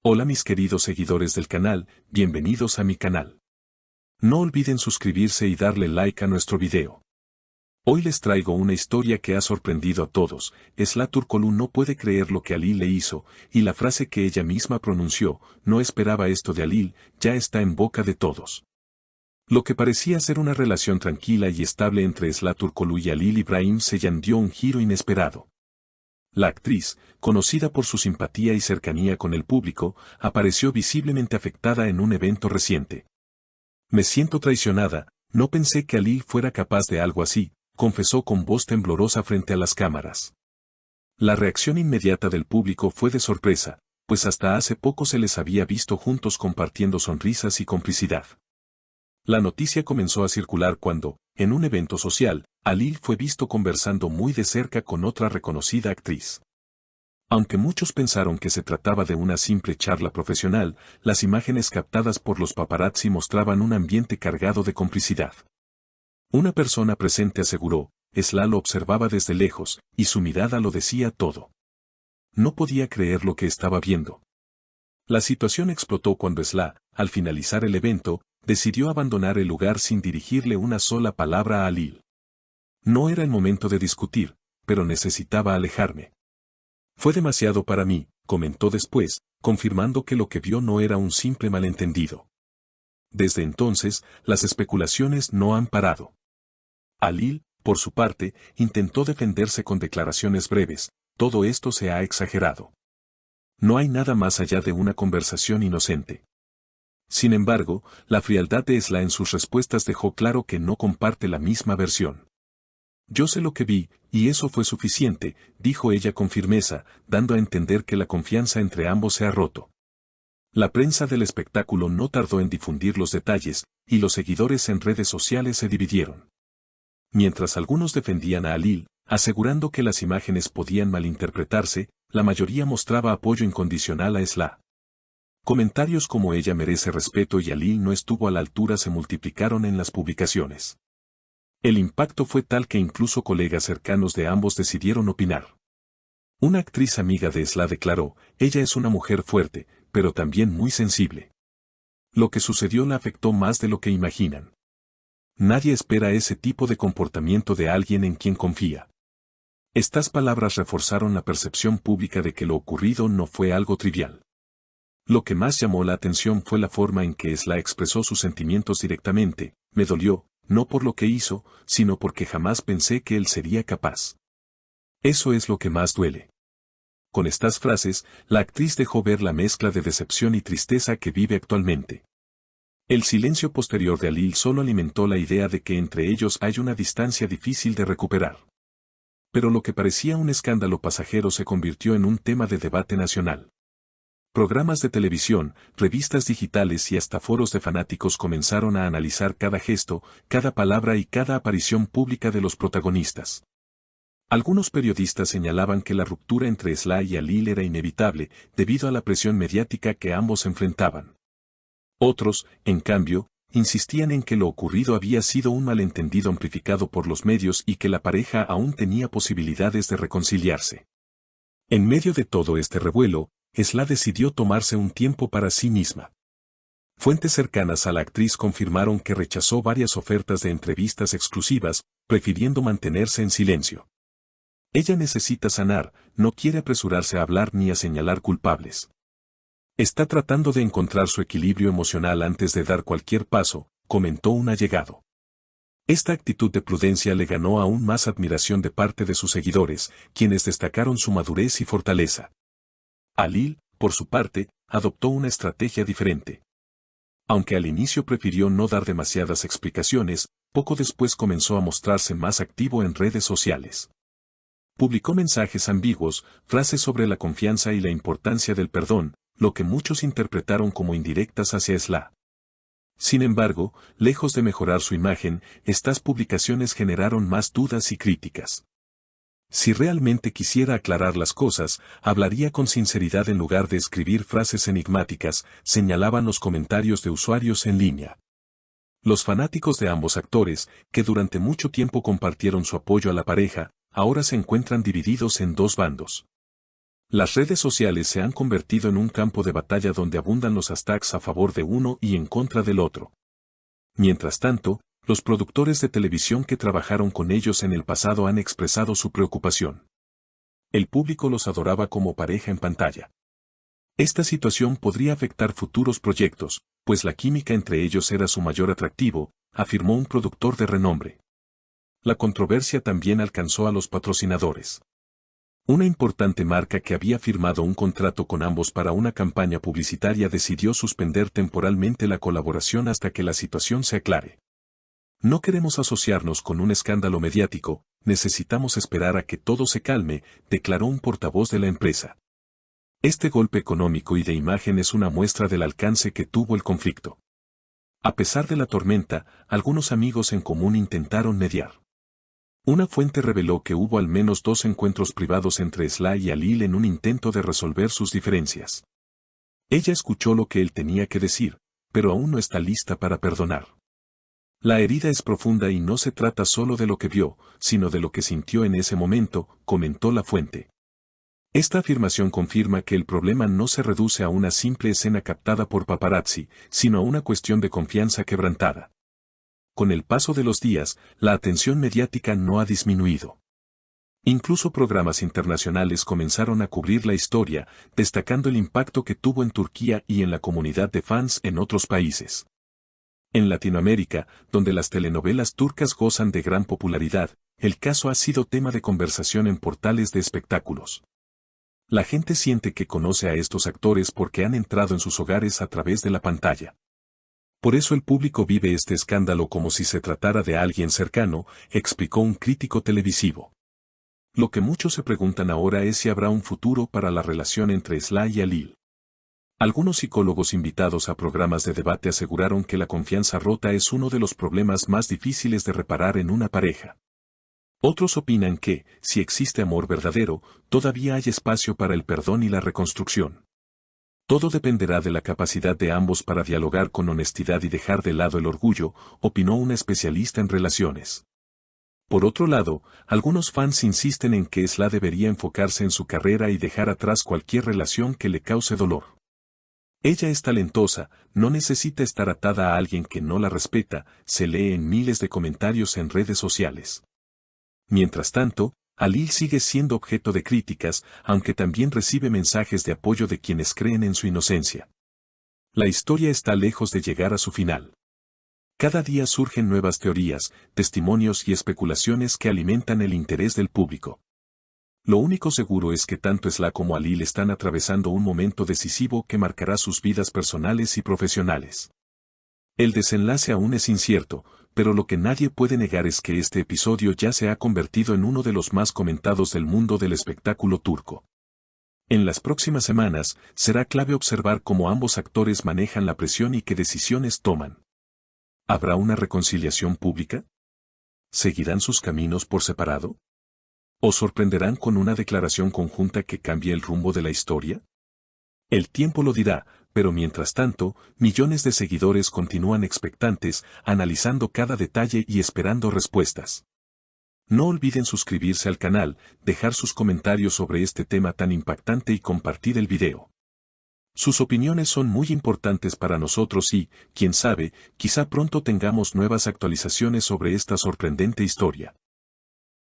Hola mis queridos seguidores del canal, bienvenidos a mi canal. No olviden suscribirse y darle like a nuestro video. Hoy les traigo una historia que ha sorprendido a todos. Esla Turkoglu no puede creer lo que Halil le hizo, y la frase que ella misma pronunció, no esperaba esto de Halil, ya está en boca de todos. Lo que parecía ser una relación tranquila y estable entre Esla Turkoglu y Halil Ibrahim Ceylan dio un giro inesperado. La actriz, conocida por su simpatía y cercanía con el público, apareció visiblemente afectada en un evento reciente. Me siento traicionada, no pensé que Halil fuera capaz de algo así, confesó con voz temblorosa frente a las cámaras. La reacción inmediata del público fue de sorpresa, pues hasta hace poco se les había visto juntos compartiendo sonrisas y complicidad. La noticia comenzó a circular cuando, en un evento social, Halil fue visto conversando muy de cerca con otra reconocida actriz. Aunque muchos pensaron que se trataba de una simple charla profesional, las imágenes captadas por los paparazzi mostraban un ambiente cargado de complicidad. Una persona presente aseguró, Esla lo observaba desde lejos, y su mirada lo decía todo. No podía creer lo que estaba viendo. La situación explotó cuando Esla, al finalizar el evento, decidió abandonar el lugar sin dirigirle una sola palabra a Halil. No era el momento de discutir, pero necesitaba alejarme. Fue demasiado para mí, comentó después, confirmando que lo que vio no era un simple malentendido. Desde entonces, las especulaciones no han parado. Halil, por su parte, intentó defenderse con declaraciones breves, todo esto se ha exagerado. No hay nada más allá de una conversación inocente. Sin embargo, la frialdad de Esla en sus respuestas dejó claro que no comparte la misma versión. Yo sé lo que vi, y eso fue suficiente, dijo ella con firmeza, dando a entender que la confianza entre ambos se ha roto. La prensa del espectáculo no tardó en difundir los detalles, y los seguidores en redes sociales se dividieron. Mientras algunos defendían a Halil, asegurando que las imágenes podían malinterpretarse, la mayoría mostraba apoyo incondicional a Esla. Comentarios como ella merece respeto y Halil no estuvo a la altura se multiplicaron en las publicaciones. El impacto fue tal que incluso colegas cercanos de ambos decidieron opinar. Una actriz amiga de Esla declaró, ella es una mujer fuerte, pero también muy sensible. Lo que sucedió la afectó más de lo que imaginan. Nadie espera ese tipo de comportamiento de alguien en quien confía. Estas palabras reforzaron la percepción pública de que lo ocurrido no fue algo trivial. Lo que más llamó la atención fue la forma en que Esla expresó sus sentimientos directamente, me dolió, no por lo que hizo, sino porque jamás pensé que él sería capaz. Eso es lo que más duele. Con estas frases, la actriz dejó ver la mezcla de decepción y tristeza que vive actualmente. El silencio posterior de Halil solo alimentó la idea de que entre ellos hay una distancia difícil de recuperar. Pero lo que parecía un escándalo pasajero se convirtió en un tema de debate nacional. Programas de televisión, revistas digitales y hasta foros de fanáticos comenzaron a analizar cada gesto, cada palabra y cada aparición pública de los protagonistas. Algunos periodistas señalaban que la ruptura entre Esla y Halil era inevitable, debido a la presión mediática que ambos enfrentaban. Otros, en cambio, insistían en que lo ocurrido había sido un malentendido amplificado por los medios y que la pareja aún tenía posibilidades de reconciliarse. En medio de todo este revuelo, Esla decidió tomarse un tiempo para sí misma. Fuentes cercanas a la actriz confirmaron que rechazó varias ofertas de entrevistas exclusivas, prefiriendo mantenerse en silencio. Ella necesita sanar, no quiere apresurarse a hablar ni a señalar culpables. Está tratando de encontrar su equilibrio emocional antes de dar cualquier paso, comentó un allegado. Esta actitud de prudencia le ganó aún más admiración de parte de sus seguidores, quienes destacaron su madurez y fortaleza. Halil, por su parte, adoptó una estrategia diferente. Aunque al inicio prefirió no dar demasiadas explicaciones, poco después comenzó a mostrarse más activo en redes sociales. Publicó mensajes ambiguos, frases sobre la confianza y la importancia del perdón, lo que muchos interpretaron como indirectas hacia Esla. Sin embargo, lejos de mejorar su imagen, estas publicaciones generaron más dudas y críticas. Si realmente quisiera aclarar las cosas, hablaría con sinceridad en lugar de escribir frases enigmáticas, señalaban los comentarios de usuarios en línea. Los fanáticos de ambos actores, que durante mucho tiempo compartieron su apoyo a la pareja, ahora se encuentran divididos en dos bandos. Las redes sociales se han convertido en un campo de batalla donde abundan los hashtags a favor de uno y en contra del otro. Mientras tanto, los productores de televisión que trabajaron con ellos en el pasado han expresado su preocupación. El público los adoraba como pareja en pantalla. Esta situación podría afectar futuros proyectos, pues la química entre ellos era su mayor atractivo, afirmó un productor de renombre. La controversia también alcanzó a los patrocinadores. Una importante marca que había firmado un contrato con ambos para una campaña publicitaria decidió suspender temporalmente la colaboración hasta que la situación se aclare. No queremos asociarnos con un escándalo mediático, necesitamos esperar a que todo se calme, declaró un portavoz de la empresa. Este golpe económico y de imagen es una muestra del alcance que tuvo el conflicto. A pesar de la tormenta, algunos amigos en común intentaron mediar. Una fuente reveló que hubo al menos 2 encuentros privados entre Sly y Halil en un intento de resolver sus diferencias. Ella escuchó lo que él tenía que decir, pero aún no está lista para perdonar. La herida es profunda y no se trata solo de lo que vio, sino de lo que sintió en ese momento, comentó la fuente. Esta afirmación confirma que el problema no se reduce a una simple escena captada por paparazzi, sino a una cuestión de confianza quebrantada. Con el paso de los días, la atención mediática no ha disminuido. Incluso programas internacionales comenzaron a cubrir la historia, destacando el impacto que tuvo en Turquía y en la comunidad de fans en otros países. En Latinoamérica, donde las telenovelas turcas gozan de gran popularidad, el caso ha sido tema de conversación en portales de espectáculos. La gente siente que conoce a estos actores porque han entrado en sus hogares a través de la pantalla. Por eso el público vive este escándalo como si se tratara de alguien cercano, explicó un crítico televisivo. Lo que muchos se preguntan ahora es si habrá un futuro para la relación entre Sly y Halil. Algunos psicólogos invitados a programas de debate aseguraron que la confianza rota es uno de los problemas más difíciles de reparar en una pareja. Otros opinan que, si existe amor verdadero, todavía hay espacio para el perdón y la reconstrucción. Todo dependerá de la capacidad de ambos para dialogar con honestidad y dejar de lado el orgullo, opinó un especialista en relaciones. Por otro lado, algunos fans insisten en que Sly debería enfocarse en su carrera y dejar atrás cualquier relación que le cause dolor. Ella es talentosa, no necesita estar atada a alguien que no la respeta, se lee en miles de comentarios en redes sociales. Mientras tanto, Halil sigue siendo objeto de críticas, aunque también recibe mensajes de apoyo de quienes creen en su inocencia. La historia está lejos de llegar a su final. Cada día surgen nuevas teorías, testimonios y especulaciones que alimentan el interés del público. Lo único seguro es que tanto Sly como Halil están atravesando un momento decisivo que marcará sus vidas personales y profesionales. El desenlace aún es incierto, pero lo que nadie puede negar es que este episodio ya se ha convertido en uno de los más comentados del mundo del espectáculo turco. En las próximas semanas, será clave observar cómo ambos actores manejan la presión y qué decisiones toman. ¿Habrá una reconciliación pública? ¿Seguirán sus caminos por separado? ¿O sorprenderán con una declaración conjunta que cambie el rumbo de la historia? El tiempo lo dirá, pero mientras tanto, millones de seguidores continúan expectantes, analizando cada detalle y esperando respuestas. No olviden suscribirse al canal, dejar sus comentarios sobre este tema tan impactante y compartir el video. Sus opiniones son muy importantes para nosotros y, quién sabe, quizá pronto tengamos nuevas actualizaciones sobre esta sorprendente historia.